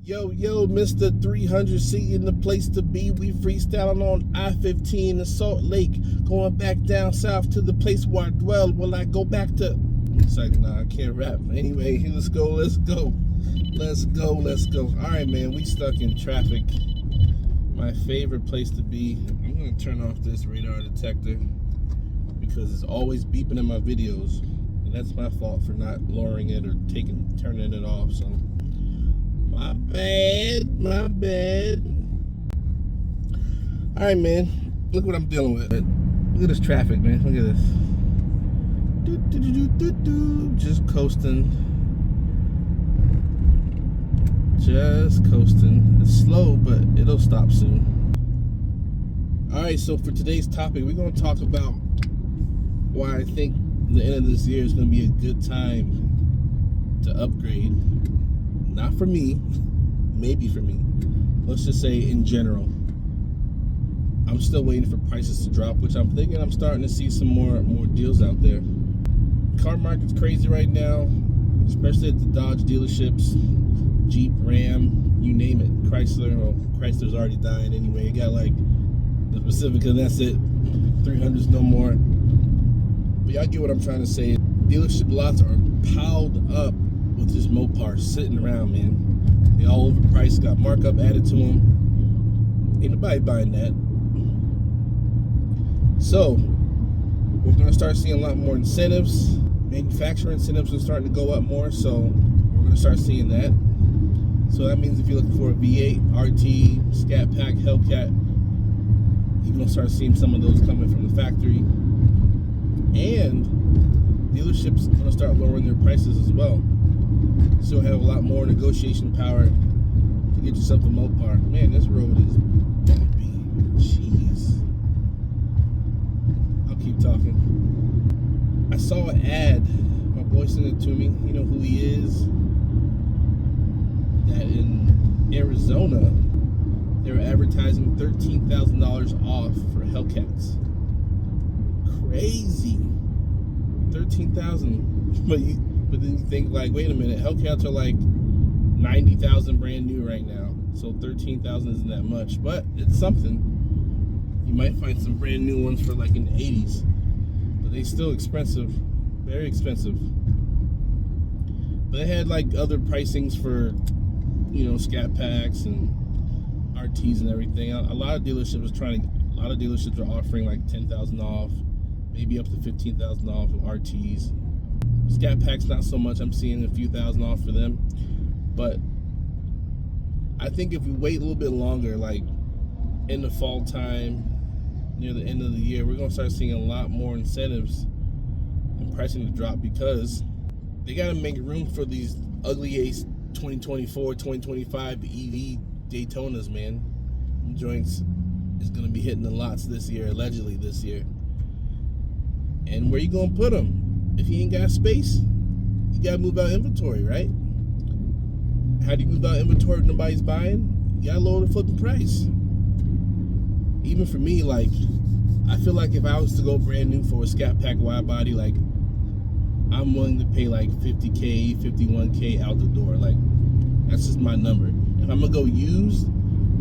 Yo, Mr. 300C in the place to be. We freestyling on I-15 in Salt Lake. Going back down south to the place where I dwell. Will I go back to... It's like, nah, I can't rap. Anyway, let's go. Alright, man, we stuck in traffic. My favorite place to be. I'm going to turn off this radar detector because it's always beeping in my videos. And that's my fault for not lowering it or turning it off, so... My bad. All right, man. Look what I'm dealing with. Look at this traffic, man. Look at this. Just coasting. It's slow, but it'll stop soon. All right, so for today's topic, we're going to talk about why I think the end of this year is going to be a good time to upgrade. Not for me, maybe for me. Let's just say in general. I'm still waiting for prices to drop, which I'm thinking I'm starting to see some more deals out there. Car market's crazy right now, especially at the Dodge dealerships, Jeep, Ram, you name it. Chrysler, well, Chrysler's already dying anyway. You got like the Pacifica, that's it. 300s no more. But y'all get what I'm trying to say. Dealership lots are piled up with just Mopars sitting around, man. They all overpriced, got markup added to them. Ain't nobody buying that. So, we're gonna start seeing a lot more incentives. Manufacturer incentives are starting to go up more, so we're gonna start seeing that. So that means if you're looking for a V8, RT, Scat Pack, Hellcat, you're gonna start seeing some of those coming from the factory. And dealerships are gonna start lowering their prices as well. So have a lot more negotiation power to get yourself a Mopar. Man, this road is bumpy. Jeez. I'll keep talking. I saw an ad. My boy sent it to me. You know who he is? That in Arizona, they were advertising $13,000 off for Hellcats. Crazy. $13,000. But then you think, like, wait a minute, Hellcats are like 90,000 brand new right now, so 13,000 isn't that much, but it's something. You might find some brand new ones for like in the 80s, but they still expensive, very expensive. But they had like other pricings for, you know, Scat Packs and RTs and everything. A lot of dealerships are offering like 10,000 off, maybe up to 15,000 off of RTs. Scat Packs not so much. I'm seeing a few thousand off for them, but I think if we wait a little bit longer, like in the fall time, near the end of the year, we're gonna start seeing a lot more incentives and pricing to drop because they gotta make room for these ugly ace 2024, 2025 EV Daytonas, man. Them joints is gonna be hitting the lots this year, allegedly this year. And where you gonna put them? If you ain't got space, you gotta move out inventory, right? How do you move out inventory if nobody's buying? You gotta lower the flipping price. Even for me, like, I feel like if I was to go brand new for a Scat Pack wide body, like, I'm willing to pay like 50K, 51K out the door. Like, that's just my number. If I'm gonna go used,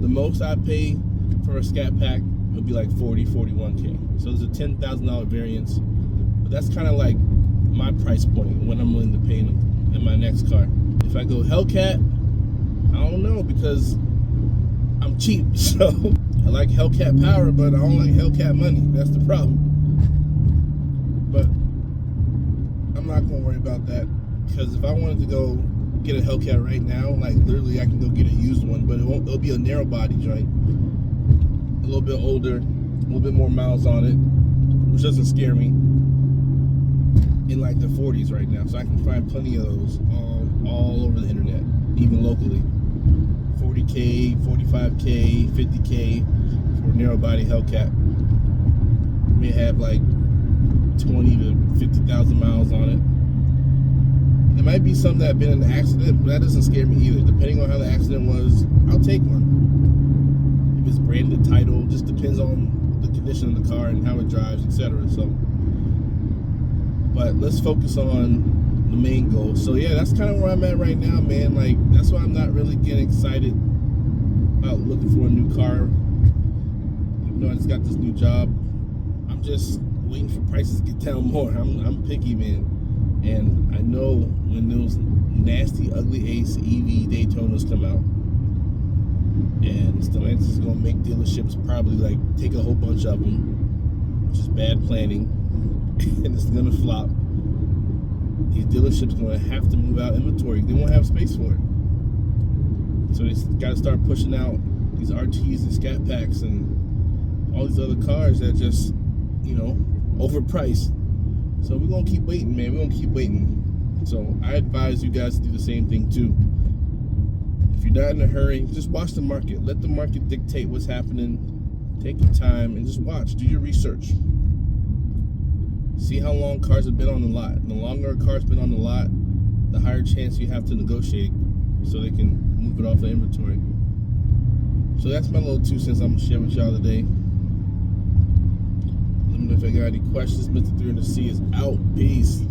the most I pay for a Scat Pack would be like 40, 41K. So there's a $10,000 variance. But that's kind of like my price point when I'm willing to pay in my next car. If I go Hellcat, I don't know, because I'm cheap. So I like Hellcat power, but I don't like Hellcat money. That's the problem. But I'm not gonna worry about that, because if I wanted to go get a Hellcat right now, like literally I can go get a used one, but it'll be a narrow body joint, a little bit older, a little bit more miles on it, which doesn't scare me. In like the 40s right now, so I can find plenty of those all over the internet, even locally. 40K, 45K, 50K for a narrow body Hellcat. You may have like 20 to 50,000 miles on it. There might be some that have been in an accident, but that doesn't scare me either. Depending on how the accident was, I'll take one. If it's branded title, just depends on the condition of the car and how it drives, etc. So. But let's focus on the main goal. So yeah, that's kind of where I'm at right now, man. Like, that's why I'm not really getting excited about looking for a new car. Even though I just got this new job, I'm just waiting for prices to get down more. I'm picky, man. And I know when those nasty, ugly Ace EV Daytonas come out, and Stellantis is gonna make dealerships probably like take a whole bunch of them, which is bad planning, and it's gonna flop. These dealerships are gonna have to move out inventory. They won't have space for it. So they gotta start pushing out these RTs and Scat Packs and all these other cars that just, you know, overpriced. So we're gonna keep waiting, man. We're gonna keep waiting. So I advise you guys to do the same thing too. If you're not in a hurry, just watch the market. Let the market dictate what's happening. Take your time and just watch. Do your research. See how long cars have been on the lot. The longer a car's been on the lot, the higher chance you have to negotiate so they can move it off the inventory. So that's my little 2 cents I'm gonna share with y'all today. Let me know if I got any questions. Mr. 300C is out. Peace.